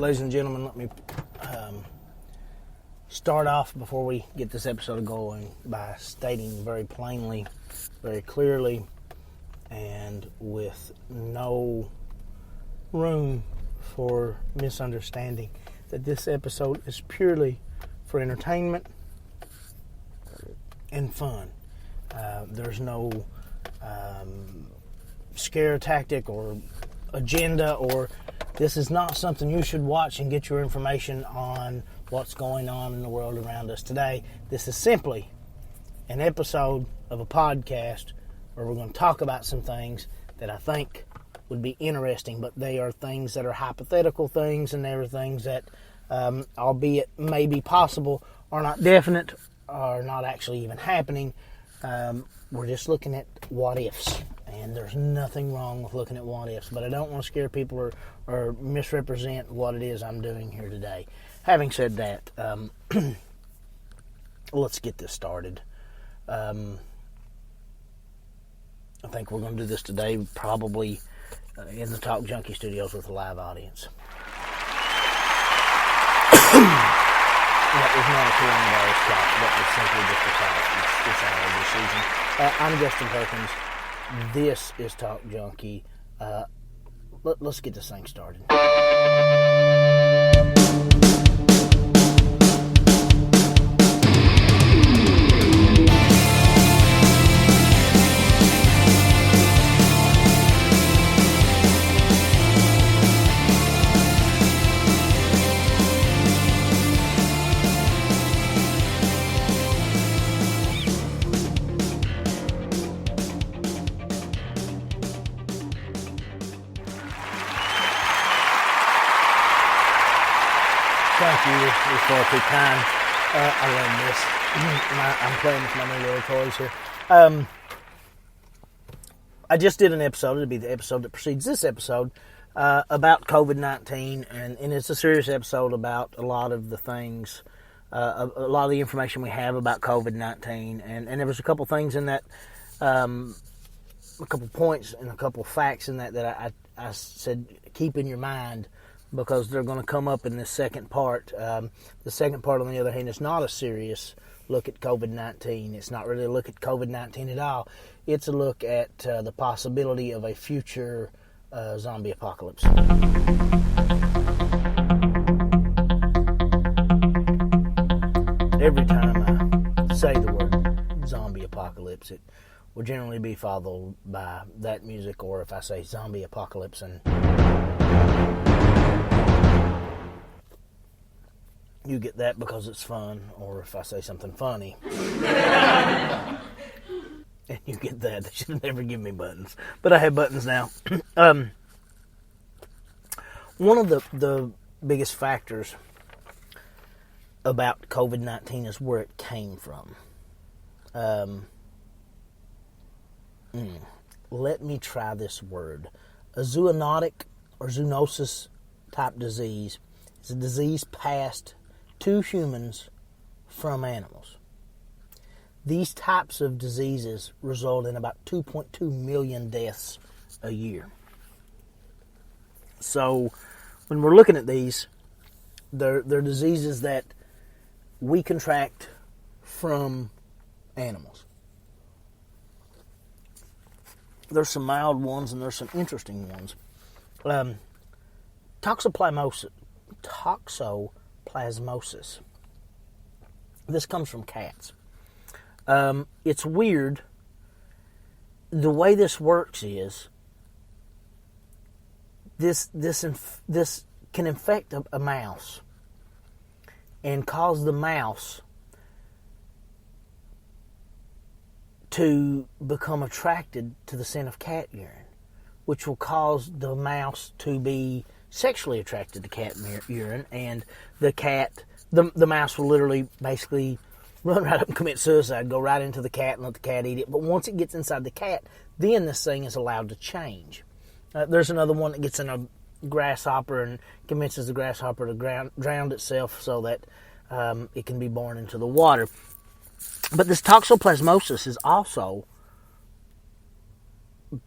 ladies and gentlemen, let me start off before we get this episode going by stating very plainly, very clearly, and with no room for misunderstanding, that this episode is purely for entertainment and fun. There's no scare tactic or agenda, or this is not something you should watch and get your information on what's going on in the world around us today. This is simply an episode of a podcast where we're going to talk about some things that I think would be interesting, but they are things that are hypothetical things, and they are things that, albeit may be possible, are not definite, are not actually even happening. We're just looking at what ifs, and there's nothing wrong with looking at what ifs, but I don't want to scare people or misrepresent what it is I'm doing here today. Having said that, let's get this started. I think we're going to do this today probably in the Talk Junkie studios with a live audience. That was not a coronavirus talk. That was simply just a talk. It's our season. I'm Justin Perkins. This is Talk Junkie. Let's get this thing started. Thank you. You're far too kind. I love this. I'm playing with my new little toys here. I just did an episode. It'll be the episode that precedes this episode about COVID-19, and it's a serious episode about a lot of the things, a lot of the information we have about COVID-19, and there was a couple things in that, a couple points and a couple facts in that I said keep in your mind, because they're going to come up in this second part. The second part, on the other hand, is not a serious look at COVID-19. It's not really a look at COVID-19 at all. It's a look at the possibility of a future zombie apocalypse. Every time I say the word zombie apocalypse, it will generally be followed by that music, or if I say zombie apocalypse and you get that because it's fun, or if I say something funny, and you get that. They should have never given me buttons, but I have buttons now. One of the biggest factors about COVID-19 is where it came from. Let me try this word. A zoonotic or zoonosis type disease is a disease passed to humans from animals. These types of diseases result in about 2.2 million deaths a year. So when we're looking at these, they're diseases that we contract from animals. There's some mild ones and there's some interesting ones. Toxoplasmosis. This comes from cats. It's weird. The way this works is this can infect a mouse and cause the mouse to become attracted to the scent of cat urine, which will cause the mouse to be sexually attracted to cat urine, and the mouse will literally basically run right up and commit suicide, go right into the cat and let the cat eat it. But once it gets inside the cat, then this thing is allowed to change. There's another one that gets in a grasshopper and convinces the grasshopper to drown itself so that it can be born into the water. But this toxoplasmosis has also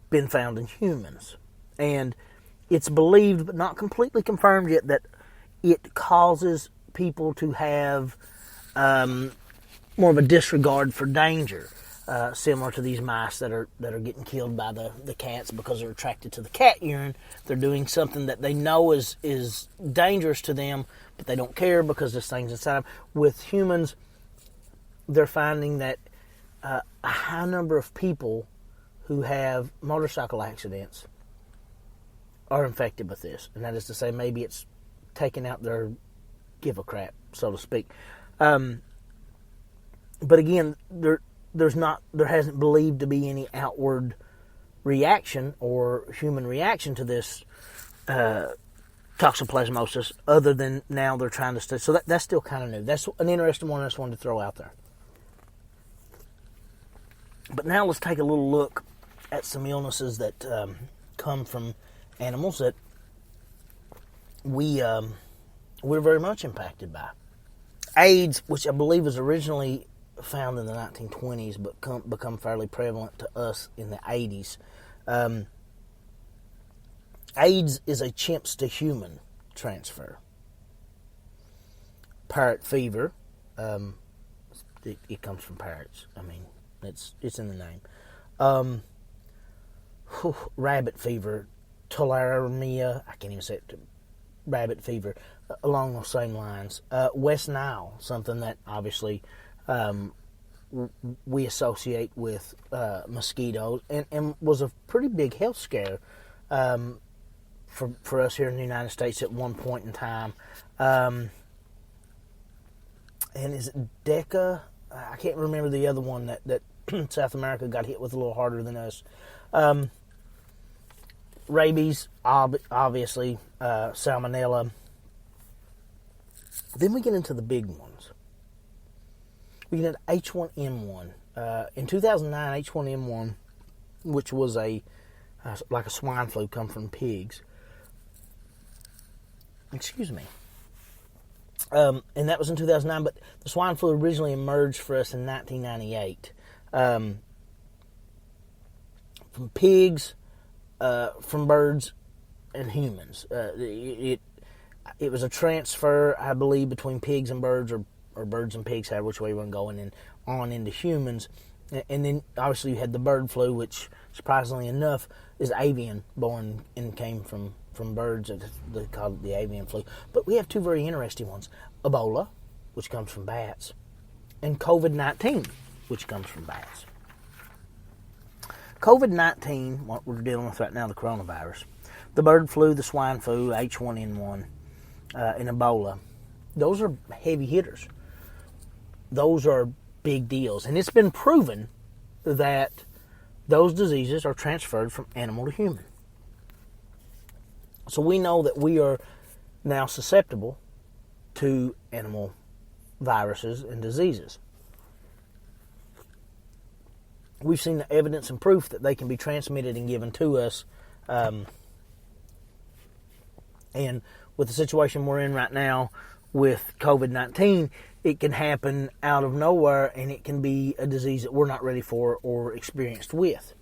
been found in humans. And it's believed, but not completely confirmed yet, that it causes people to have more of a disregard for danger, similar to these mice that are getting killed by the cats because they're attracted to the cat urine. They're doing something that they know is dangerous to them, but they don't care because this thing's inside them. With humans, they're finding that a high number of people who have motorcycle accidents are infected with this, and that is to say, maybe it's taking out their give a crap, so to speak. But again, there hasn't believed to be any outward reaction or human reaction to this toxoplasmosis, other than now they're trying to study. So that's still kind of new. That's an interesting one I just wanted to throw out there. But now let's take a little look at some illnesses that come from animals that we're very much impacted by. AIDS, which I believe was originally found in the 1920s, but become fairly prevalent to us in the 80s. AIDS is a chimps to human transfer. Parrot fever, it comes from parrots. I mean, it's in the name. Rabbit fever, tularemia, I can't even say it. Rabbit fever, along those same lines. West Nile, something that obviously we associate with mosquitoes, and was a pretty big health scare for us here in the United States at one point in time. And is it Deca? I can't remember the other one that South America got hit with a little harder than us. Rabies, obviously, salmonella. Then we get into the big ones. We get into H1N1. In 2009, H1N1, which was like a swine flu, come from pigs. Excuse me. And that was in 2009, but the swine flu originally emerged for us in 1998. From pigs, from birds, and humans. It was a transfer, I believe, between pigs and birds, or birds and pigs, however which way you want to go, and then on into humans. And then obviously you had the bird flu, which surprisingly enough is avian born and came from birds. They call it the avian flu. But we have two very interesting ones: Ebola, which comes from bats, and COVID-19, which comes from bats. COVID-19, what we're dealing with right now, the coronavirus, the bird flu, the swine flu, H1N1, and Ebola, those are heavy hitters. Those are big deals. And it's been proven that those diseases are transferred from animal to human. So we know that we are now susceptible to animal viruses and diseases. We've seen the evidence and proof that they can be transmitted and given to us. And with the situation we're in right now with COVID-19, it can happen out of nowhere, and it can be a disease that we're not ready for or experienced with.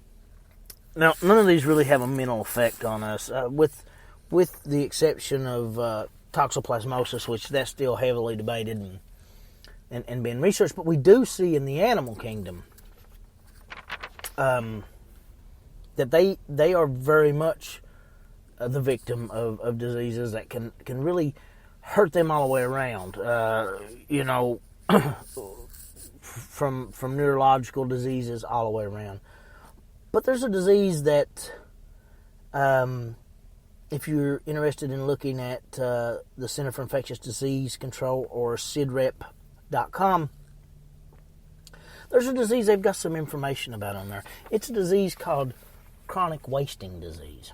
Now, none of these really have a mental effect on us, with the exception of toxoplasmosis, which that's still heavily debated and being researched. But we do see in the animal kingdom that they are very much the victim of diseases that can really hurt them all the way around. From neurological diseases all the way around. But there's a disease that, if you're interested in looking at the Center for Infectious Disease Control, or CIDREP.com, there's a disease they've got some information about on there. It's a disease called chronic wasting disease.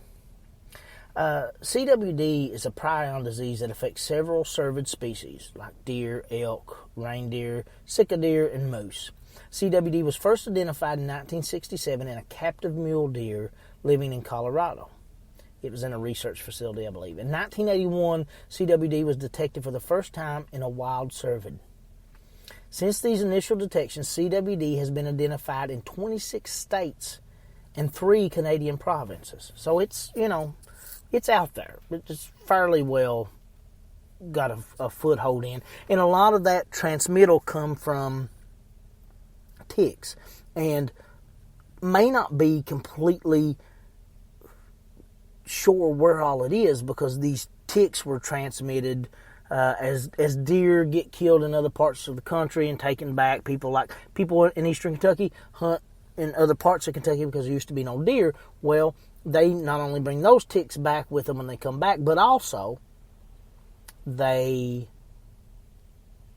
CWD is a prion disease that affects several cervid species like deer, elk, reindeer, sika deer, and moose. CWD was first identified in 1967 in a captive mule deer living in Colorado. It was in a research facility, I believe. In 1981, CWD was detected for the first time in a wild cervid. Since these initial detections, CWD has been identified in 26 states and 3 Canadian provinces. So it's out there. It's fairly well got a foothold in. And a lot of that transmittal come from ticks, and may not be completely sure where all it is, because these ticks were transmitted as deer get killed in other parts of the country and taken back. People in eastern Kentucky hunt in other parts of Kentucky because there used to be no deer. Well, they not only bring those ticks back with them when they come back, but also they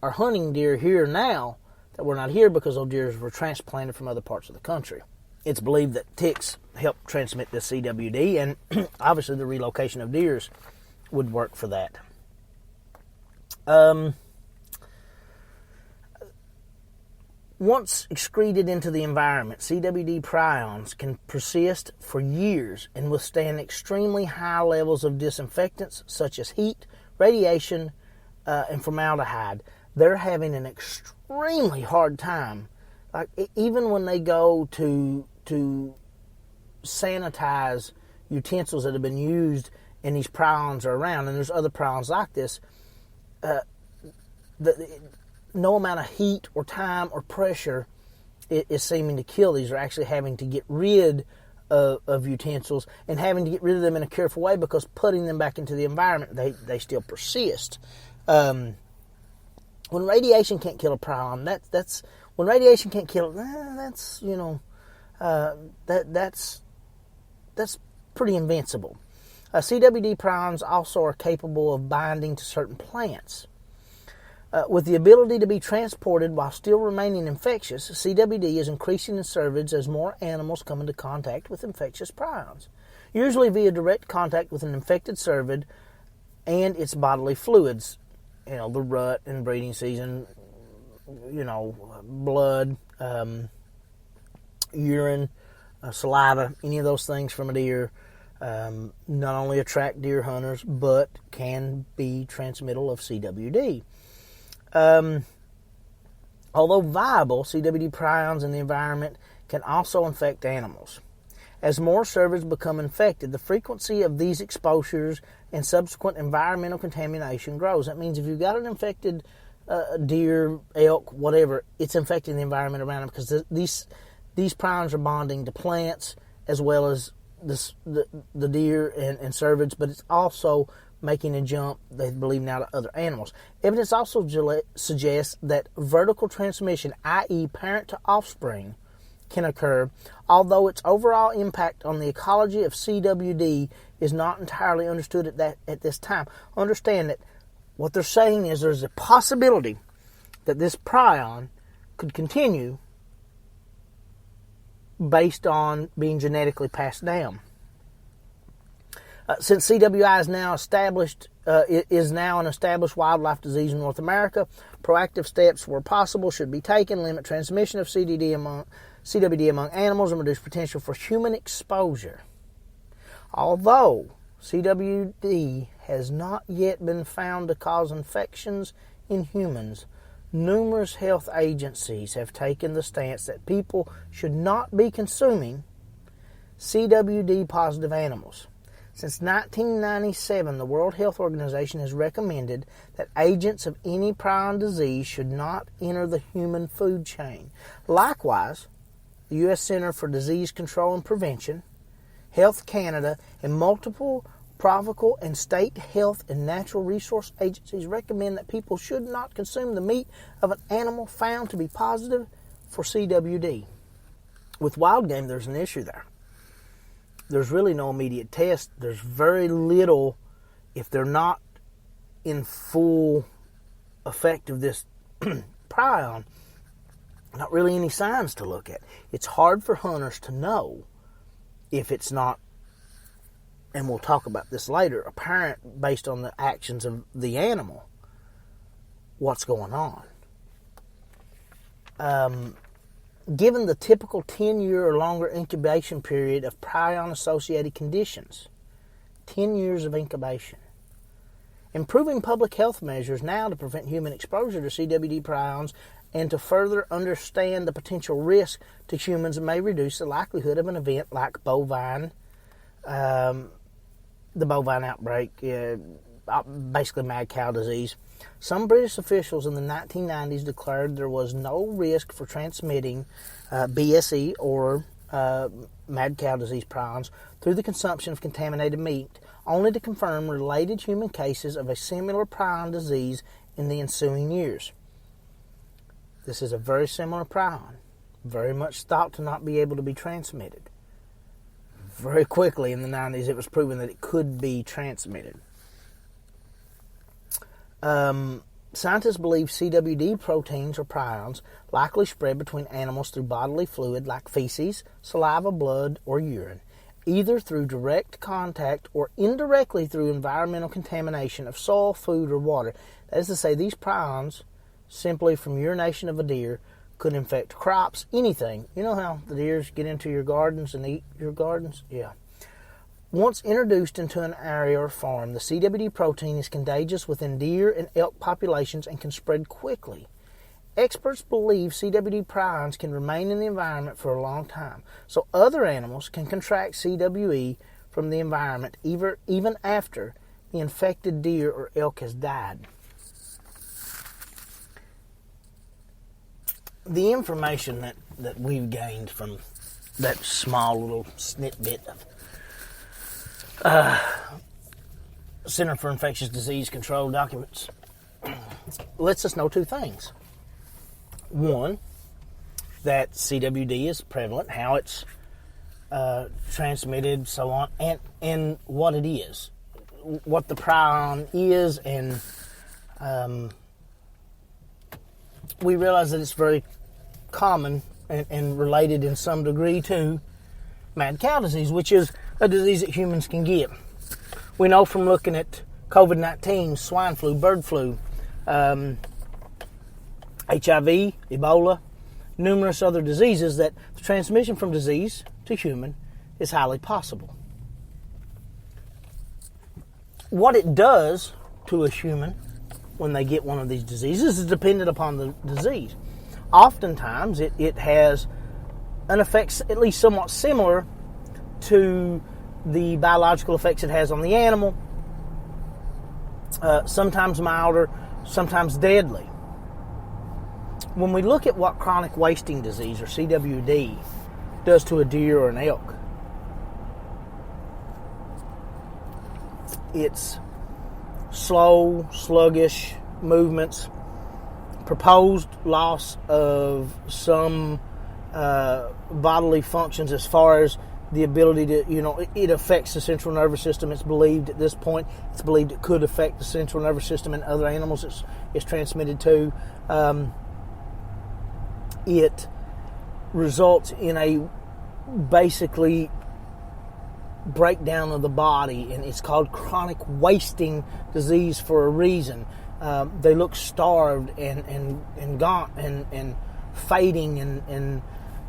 are hunting deer here now that were not here because those deer were transplanted from other parts of the country. It's believed that ticks help transmit this CWD, and obviously the relocation of deers would work for that. Once excreted into the environment, CWD prions can persist for years and withstand extremely high levels of disinfectants such as heat, radiation, and formaldehyde. They're having an extremely hard time. Like, even when they go to sanitize utensils that have been used and these prions are around, and there's other prions like this, no amount of heat or time or pressure is seeming to kill these. They're actually having to get rid of utensils and having to get rid of them in a careful way, because putting them back into the environment, they still persist. When radiation can't kill a prion, that's when radiation can't kill it. That's pretty invincible. CWD prions also are capable of binding to certain plants. With the ability to be transported while still remaining infectious, CWD is increasing in cervids as more animals come into contact with infectious prions, usually via direct contact with an infected cervid and its bodily fluids. The rut in breeding season, blood, urine, saliva, any of those things from a deer not only attract deer hunters, but can be transmittal of CWD. Although viable, CWD prions in the environment can also infect animals. As more cervids become infected, the frequency of these exposures and subsequent environmental contamination grows. That means if you've got an infected deer, elk, whatever, it's infecting the environment around them, because these prions are bonding to plants as well as the deer and cervids, but it's also making a jump, they believe now, to other animals. Evidence also suggests that vertical transmission, i.e. parent to offspring, can occur, although its overall impact on the ecology of CWD is not entirely understood at this time. Understand that what they're saying is there's a possibility that this prion could continue based on being genetically passed down. Since CWI is now an established wildlife disease in North America, proactive steps where possible should be taken, limit transmission of CWD among animals, and reduce potential for human exposure. Although CWD has not yet been found to cause infections in humans, numerous health agencies have taken the stance that people should not be consuming CWD-positive animals. Since 1997, the World Health Organization has recommended that agents of any prion disease should not enter the human food chain. Likewise, the U.S. Center for Disease Control and Prevention, Health Canada, and multiple provincial and state health and natural resource agencies recommend that people should not consume the meat of an animal found to be positive for CWD. With wild game, there's an issue there. There's really no immediate test. There's very little, if they're not in full effect of this prion, not really any signs to look at. It's hard for hunters to know if it's not, and we'll talk about this later, apparent based on the actions of the animal, what's going on. Given the typical 10-year or longer incubation period of prion-associated conditions, 10 years of incubation, improving public health measures now to prevent human exposure to CWD prions and to further understand the potential risk to humans may reduce the likelihood of an event like the bovine outbreak, basically mad cow disease. Some British officials in the 1990s declared there was no risk for transmitting BSE or mad cow disease prions through the consumption of contaminated meat, only to confirm related human cases of a similar prion disease in the ensuing years. This is a very similar prion, very much thought to not be able to be transmitted. Very quickly in the 90s, it was proven that it could be transmitted. Scientists believe CWD proteins or prions likely spread between animals through bodily fluid like feces, saliva, blood, or urine, either through direct contact or indirectly through environmental contamination of soil, food, or water. That is to say, these prions, simply from urination of a deer, could infect crops, anything. You know how the deers get into your gardens and eat your gardens? Yeah. Once introduced into an area or farm, the CWD protein is contagious within deer and elk populations and can spread quickly. Experts believe CWD prions can remain in the environment for a long time, so other animals can contract CWE from the environment even after the infected deer or elk has died. The information that we've gained from that small little snippet of Center for Infectious Disease Control documents lets us know two things. One, that CWD is prevalent, how it's transmitted, so on, and what it is, what the prion is, and we realize that it's very common and related in some degree to mad cow disease, which is a disease that humans can get. We know from looking at COVID-19, swine flu, bird flu, HIV, Ebola, numerous other diseases, that the transmission from disease to human is highly possible. What it does to a human when they get one of these diseases is dependent upon the disease. Oftentimes, it has an effect at least somewhat similar to the biological effects it has on the animal, sometimes milder, sometimes deadly. When we look at what chronic wasting disease, or CWD, does to a deer or an elk, it's slow, sluggish movements, proposed loss of some bodily functions as far as the ability to, it affects the central nervous system. It's believed at this point, it could affect the central nervous system and other animals it's transmitted to. It results in a basically breakdown of the body, and it's called chronic wasting disease for a reason. They look starved and gaunt and fading and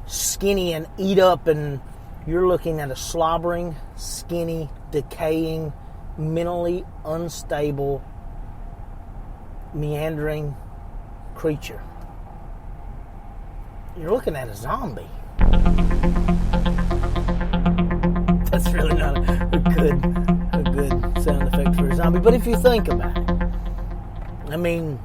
skinny and eat up, and you're looking at a slobbering, skinny, decaying, mentally unstable, meandering creature. You're looking at a zombie. That's really not a good sound effect for a zombie. But if you think about it, I mean,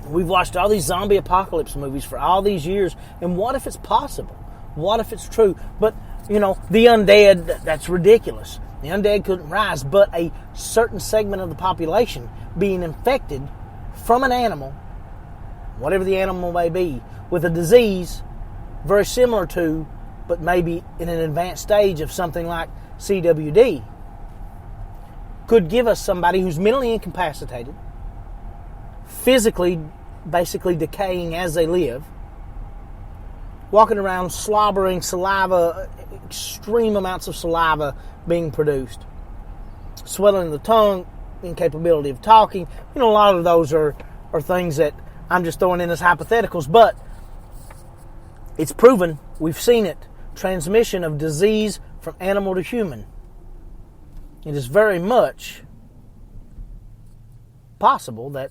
we've watched all these zombie apocalypse movies for all these years, and what if it's possible? What if it's true? But, the undead, that's ridiculous. The undead couldn't rise, but a certain segment of the population being infected from an animal, whatever the animal may be, with a disease very similar to, but maybe in an advanced stage of something like CWD, could give us somebody who's mentally incapacitated, physically basically decaying as they live, walking around slobbering, saliva, extreme amounts of saliva being produced, swelling of the tongue, incapability of talking. A lot of those are things that I'm just throwing in as hypotheticals, but it's proven, we've seen it, transmission of disease from animal to human. It is very much possible that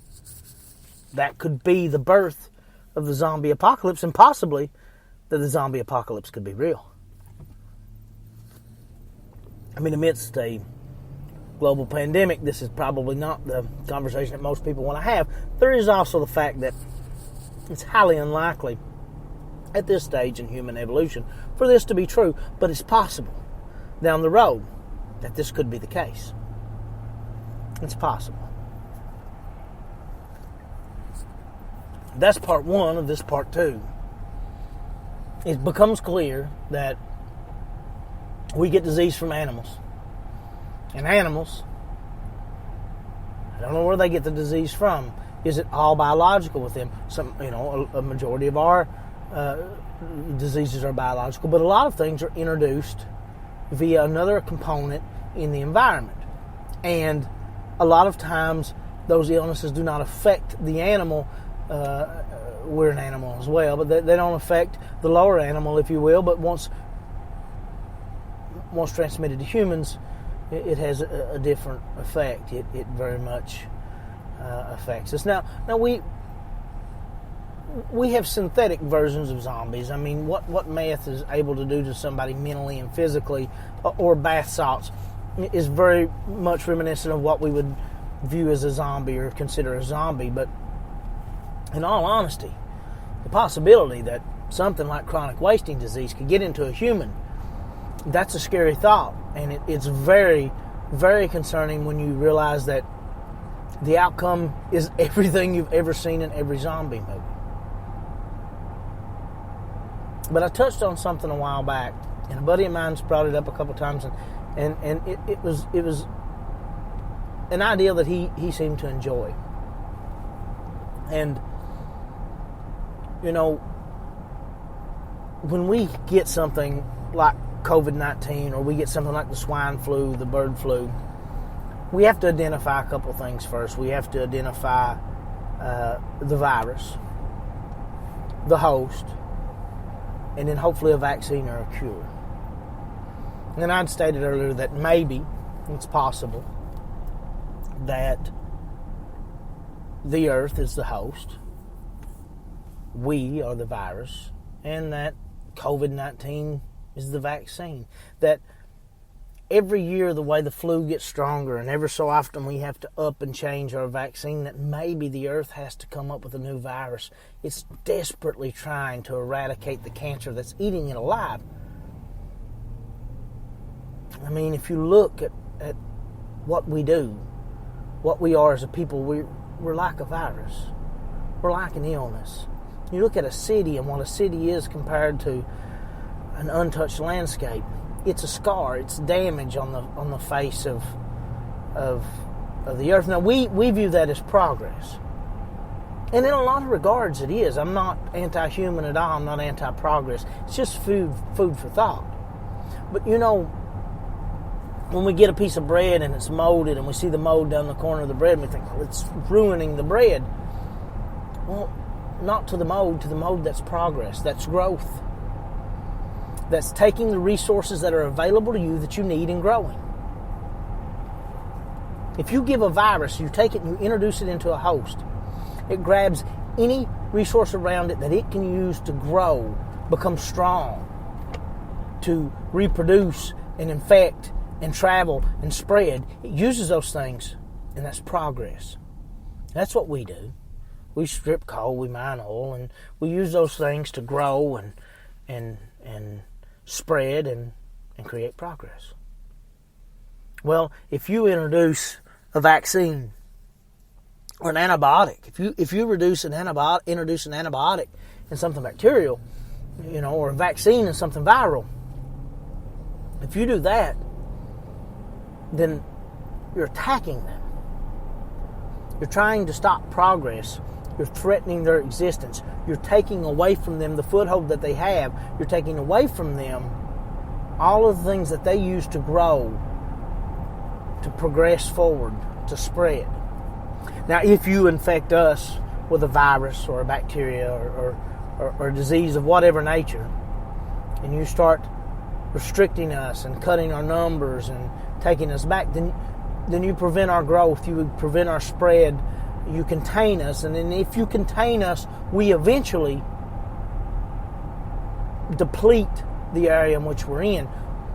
could be the birth of the zombie apocalypse, and possibly that the zombie apocalypse could be real. Amidst a global pandemic, this is probably not the conversation that most people want to have. There is also the fact that it's highly unlikely at this stage in human evolution for this to be true, but it's possible down the road that this could be the case. It's possible. That's part one of this part two. It becomes clear that we get disease from animals. And animals, I don't know where they get the disease from. Is it all biological with them? A majority of our diseases are biological, but a lot of things are introduced via another component in the environment. And a lot of times those illnesses do not affect the animal. We're an animal as well, but they don't affect the lower animal, if you will. But once transmitted to humans, it has a different effect. It very much affects us. Now we have synthetic versions of zombies. I mean, what meth is able to do to somebody mentally and physically, or bath salts, is very much reminiscent of what we would view as a zombie or consider a zombie. But in all honesty, the possibility that something like chronic wasting disease could get into a human, that's a scary thought. And it's very, very concerning when you realize that the outcome is everything you've ever seen in every zombie movie. But I touched on something a while back, and a buddy of mine's brought it up a couple times, and it was an idea that he seemed to enjoy. And when we get something like COVID-19, or we get something like the swine flu, the bird flu, we have to identify a couple things first. We have to identify the virus, the host, and then hopefully a vaccine or a cure. And I'd stated earlier that maybe it's possible that the earth is the host, we are the virus, and that COVID-19 is the vaccine. That every year the way the flu gets stronger, and ever so often we have to up and change our vaccine, that maybe the earth has to come up with a new virus. It's desperately trying to eradicate the cancer that's eating it alive. I mean, if you look at what we do, what we are as a people, we're like a virus. We're like an illness. You look at a city and what a city is compared to an untouched landscape. It's a scar. It's damage on the face of the earth. Now we view that as progress, and in a lot of regards it is. I'm not anti-human at all. I'm not anti-progress. It's just food for thought. But when we get a piece of bread and it's molded, and we see the mold down the corner of the bread, and we think, well, it's ruining the bread. Well, not to the mold that's progress, that's growth. That's taking the resources that are available to you that you need and growing. If you give a virus, you take it and you introduce it into a host, it grabs any resource around it that it can use to grow, become strong, to reproduce and infect and travel and spread. It uses those things, and that's progress. That's what we do. We strip coal, we mine oil, and we use those things to grow and spread and create progress. Well, if you introduce a vaccine or an antibiotic, if you introduce an antibiotic in something bacterial, or a vaccine in something viral, if you do that, then you're attacking them. You're trying to stop progress. You're threatening their existence. You're taking away from them the foothold that they have. You're taking away from them all of the things that they use to grow, to progress forward, to spread. Now, if you infect us with a virus or a bacteria or a disease of whatever nature, and you start restricting us and cutting our numbers and taking us back, then you prevent our growth, you prevent our spread, you contain us, and then if you contain us, we eventually deplete the area in which we're in.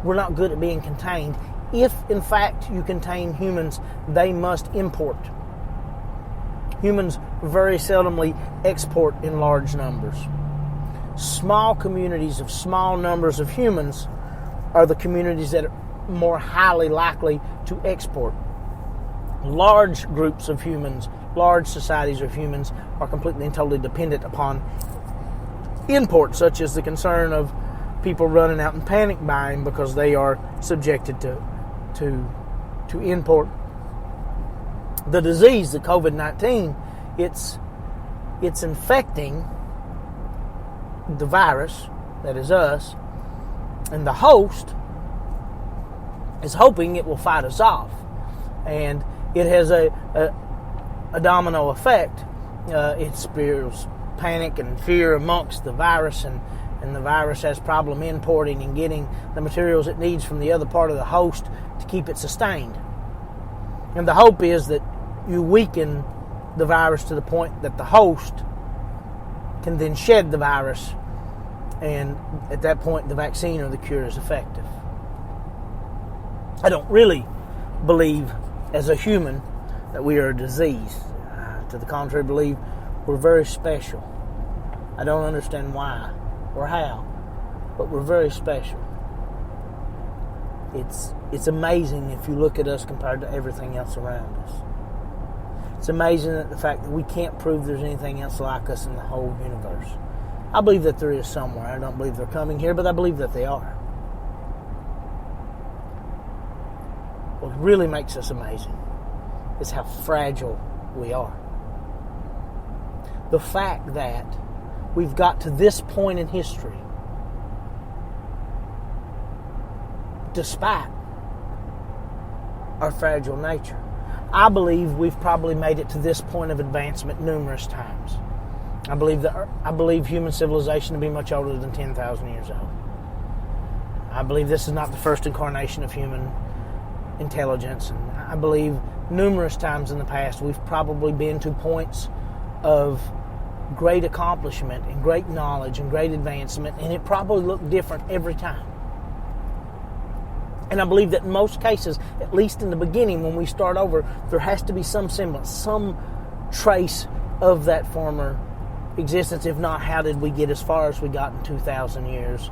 We're not good at being contained. if in fact you contain humans, they must import. Humans very seldomly export in large numbers. Small communities of small numbers of humans are the communities that are more highly likely to export. Large groups of humans, large societies of humans are completely and totally dependent upon import, such as the concern of people running out and panic buying because they are subjected to import. The disease, the COVID-19, it's infecting the virus, that is us, and the host is hoping it will fight us off. And it has a domino effect. It spills panic and fear amongst the virus, and the virus has problem importing and getting the materials it needs from the other part of the host to keep it sustained. And the hope is that you weaken the virus to the point that the host can then shed the virus, and at that point the vaccine or the cure is effective. I don't really believe as a human that we are a disease. To the contrary, I believe we're very special. I don't understand why or how, but we're very special. It's amazing if you look at us compared to everything else around us. It's amazing that the fact that we can't prove there's anything else like us in the whole universe. I believe that there is somewhere. I don't believe they're coming here, but I believe that they are. What really makes us amazing is how fragile we are. The fact that we've got to this point in history, despite our fragile nature. I believe we've probably made it to this point of advancement numerous times. I believe human civilization to be much older than 10,000 years old. I believe this is not the first incarnation of human intelligence, and I believe numerous times in the past we've probably been to points of great accomplishment and great knowledge and great advancement, and it probably looked different every time. And I believe that in most cases, at least in the beginning when we start over, there has to be some semblance, some trace of that former existence. If not, how did we get as far as we got in 2,000 years,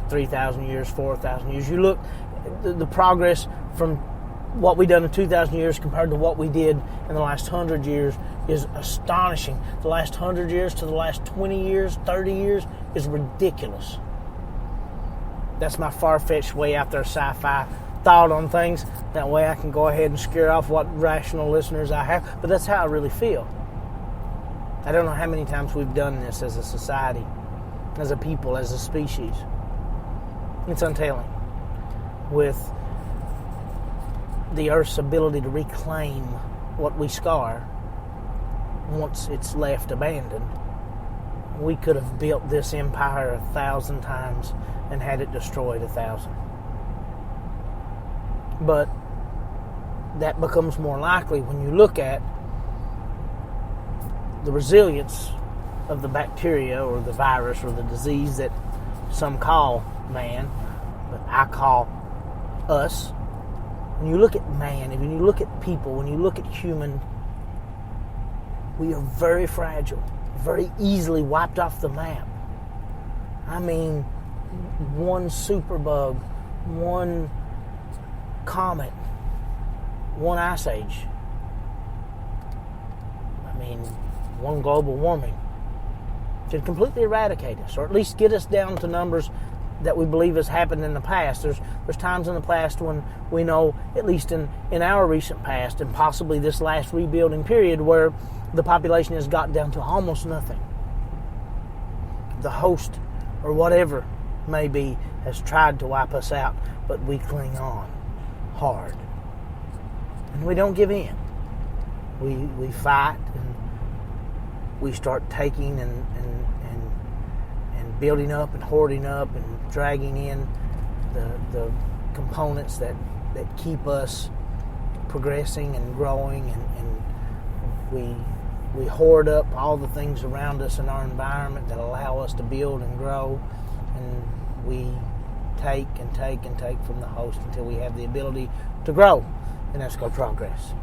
3,000 years, 4,000 years? You look at the progress from what we done in 2,000 years compared to what we did in the last 100 years is astonishing. The last 100 years to the last 20 years, 30 years is ridiculous. That's my far-fetched way out there sci-fi thought on things. That way I can go ahead and scare off what rational listeners I have. But that's how I really feel. I don't know how many times we've done this as a society, as a people, as a species. It's untelling. With the Earth's ability to reclaim what we scar once it's left abandoned. We could have built this empire 1,000 times and had it destroyed 1,000. But that becomes more likely when you look at the resilience of the bacteria or the virus or the disease that some call man, but I call us. When you look at man, when you look at people, when you look at human, we are very fragile, very easily wiped off the map. I mean, one superbug, one comet, one ice age. I mean, one global warming could completely eradicate us, or at least get us down to numbers that we believe has happened in the past. There's times in the past when we know, at least in our recent past, and possibly this last rebuilding period, where the population has gotten down to almost nothing. The host, or whatever may be, has tried to wipe us out, but we cling on hard. And we don't give in. We fight, and we start taking and building up and hoarding up and dragging in the components that keep us progressing and growing, and we hoard up all the things around us in our environment that allow us to build and grow, and we take and take and take from the host until we have the ability to grow, and that's called progress.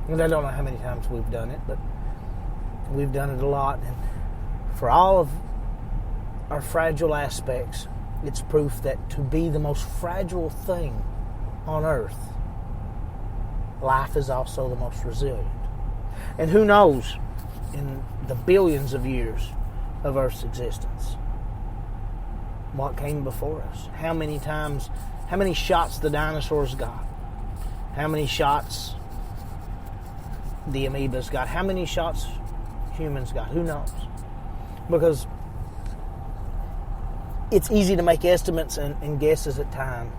And I don't know how many times we've done it, but we've done it a lot. And for all of our fragile aspects, it's proof that to be the most fragile thing on earth, life is also the most resilient. And who knows, in the billions of years of Earth's existence, what came before us? How many shots the dinosaurs got? How many shots the amoebas got? How many shots humans got? Who knows? Because it's easy to make estimates and guesses at times.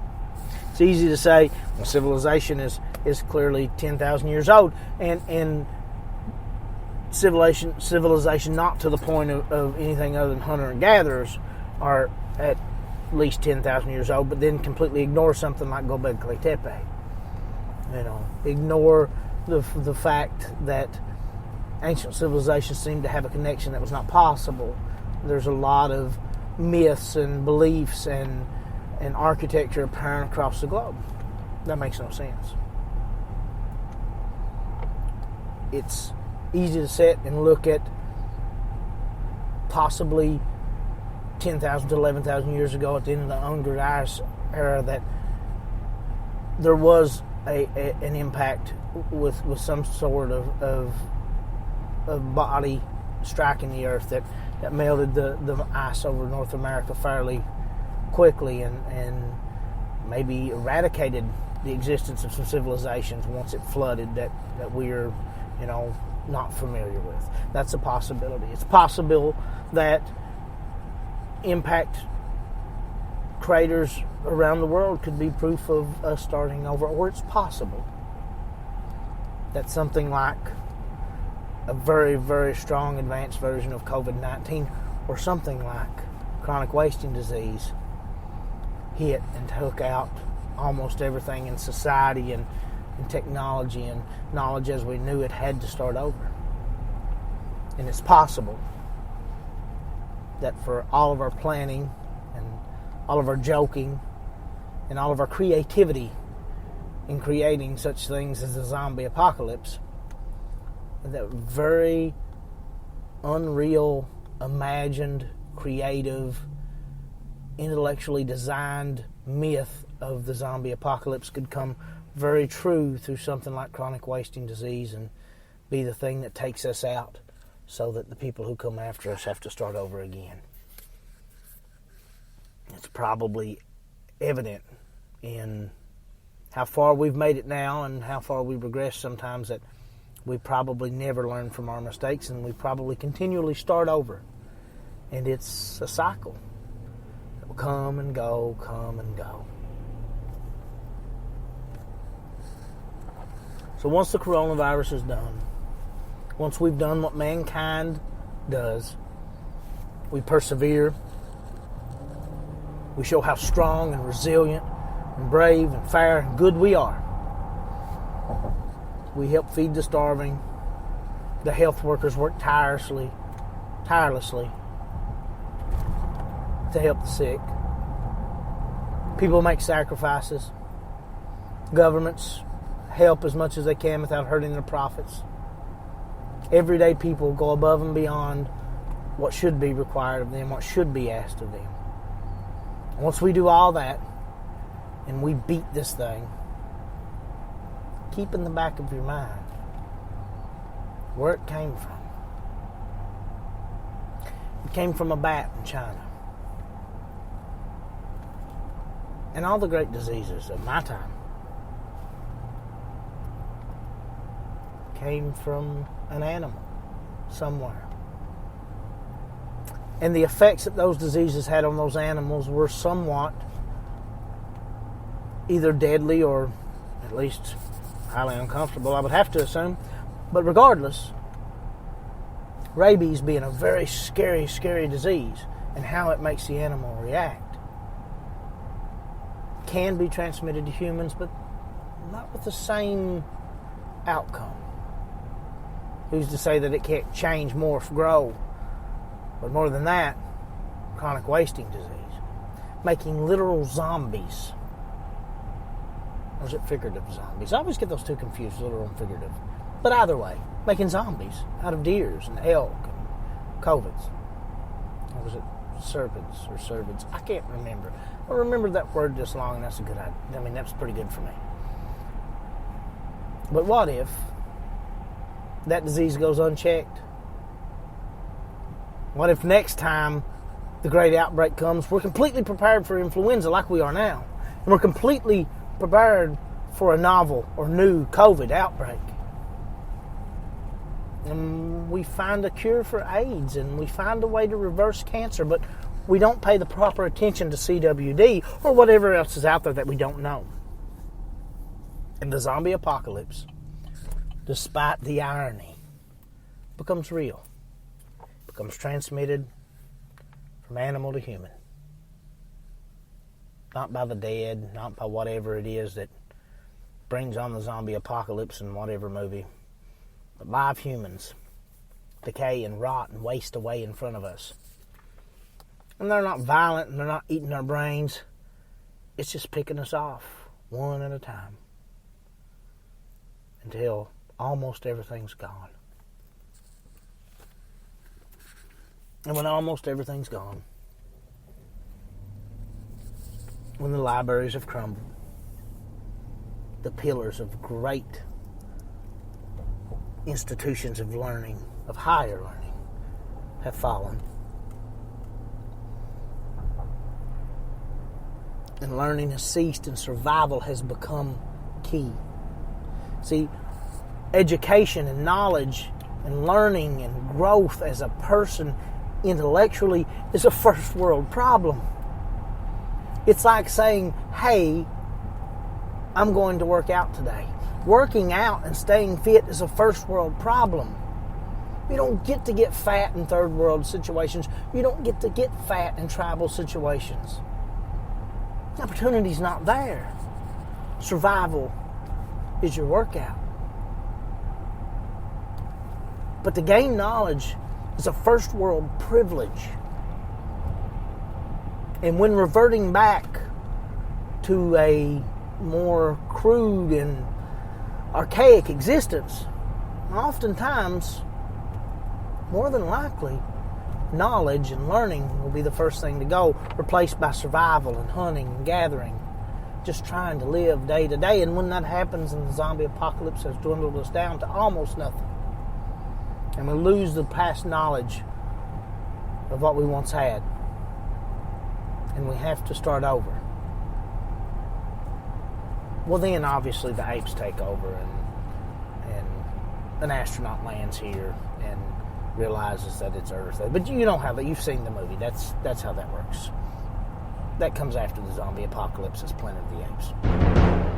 It's easy to say, well, civilization is clearly 10,000 years old, and civilization not to the point of anything other than hunter and gatherers are at least 10,000 years old, but then completely ignore something like Göbekli Tepe. Ignore the fact that ancient civilizations seem to have a connection that was not possible. There's a lot of myths and beliefs and architecture apparent across the globe. That makes no sense. It's easy to sit and look at possibly 10,000 to 11,000 years ago at the end of the Unger Ice era that there was an impact with some sort of body striking the earth that melted the ice over North America fairly quickly and maybe eradicated the existence of some civilizations once it flooded that we're not familiar with. That's a possibility. It's possible that impact craters around the world could be proof of us starting over, or it's possible that something like a very, very strong advanced version of COVID-19 or something like chronic wasting disease hit and took out almost everything in society and technology and knowledge as we knew it had to start over. And it's possible that for all of our planning and all of our joking and all of our creativity in creating such things as a zombie apocalypse, that very unreal, imagined, creative, intellectually designed myth of the zombie apocalypse could come very true through something like chronic wasting disease and be the thing that takes us out so that the people who come after us have to start over again. It's probably evident in how far we've made it now and how far we've regressed sometimes that we probably never learn from our mistakes and we probably continually start over. And it's a cycle that will come and go, come and go. So once the coronavirus is done, once we've done what mankind does, we persevere, we show how strong and resilient and brave and fair and good we are. We help feed the starving. The health workers work tirelessly to help the sick. People make sacrifices. Governments help as much as they can without hurting their profits. Everyday people go above and beyond what should be required of them, what should be asked of them. Once we do all that, and we beat this thing, keep in the back of your mind where it came from. It came from a bat in China. And all the great diseases of my time came from an animal somewhere. And the effects that those diseases had on those animals were somewhat either deadly or at least highly uncomfortable, I would have to assume. But regardless, rabies being a very scary, scary disease and how it makes the animal react can be transmitted to humans, but not with the same outcome. Who's to say that it can't change, morph, grow? But more than that, chronic wasting disease. making literal zombies. Or is it figurative zombies? I always get those two confused, literal and figurative. But either way, making zombies out of deers and elk and covids. Or was it serpents or servants? I can't remember. I remember that word this long, and that's a good idea. I mean, that's pretty good for me. But what if that disease goes unchecked? What if next time the great outbreak comes, we're completely prepared for influenza like we are now, and we're completely prepared for a novel or new COVID outbreak, and we find a cure for AIDS, and we find a way to reverse cancer, but we don't pay the proper attention to CWD or whatever else is out there that we don't know. And the zombie apocalypse, despite the irony, becomes real, becomes transmitted from animal to human. Not by the dead, not by whatever it is that brings on the zombie apocalypse in whatever movie, but live humans decay and rot and waste away in front of us. And they're not violent and they're not eating our brains. It's just picking us off one at a time until almost everything's gone. And when almost everything's gone, when the libraries have crumbled, the pillars of great institutions of learning, of higher learning, have fallen, and learning has ceased and survival has become key. See, education and knowledge and learning and growth as a person intellectually is a first world problem. It's like saying, hey, I'm going to work out today. Working out and staying fit is a first world problem. You don't get fat in third world situations. You don't get fat in tribal situations. The opportunity's not there. Survival is your workout. But to gain knowledge is a first world privilege. And when reverting back to a more crude and archaic existence, oftentimes, more than likely, knowledge and learning will be the first thing to go, replaced by survival and hunting and gathering, just trying to live day to day. And when that happens and the zombie apocalypse has dwindled us down to almost nothing, and we lose the past knowledge of what we once had, and we have to start over, well then obviously the apes take over, and an astronaut lands here and realizes that it's Earth. But you know how that, you've seen the movie. That's how that works. That comes after the zombie apocalypse is Planet of the Apes.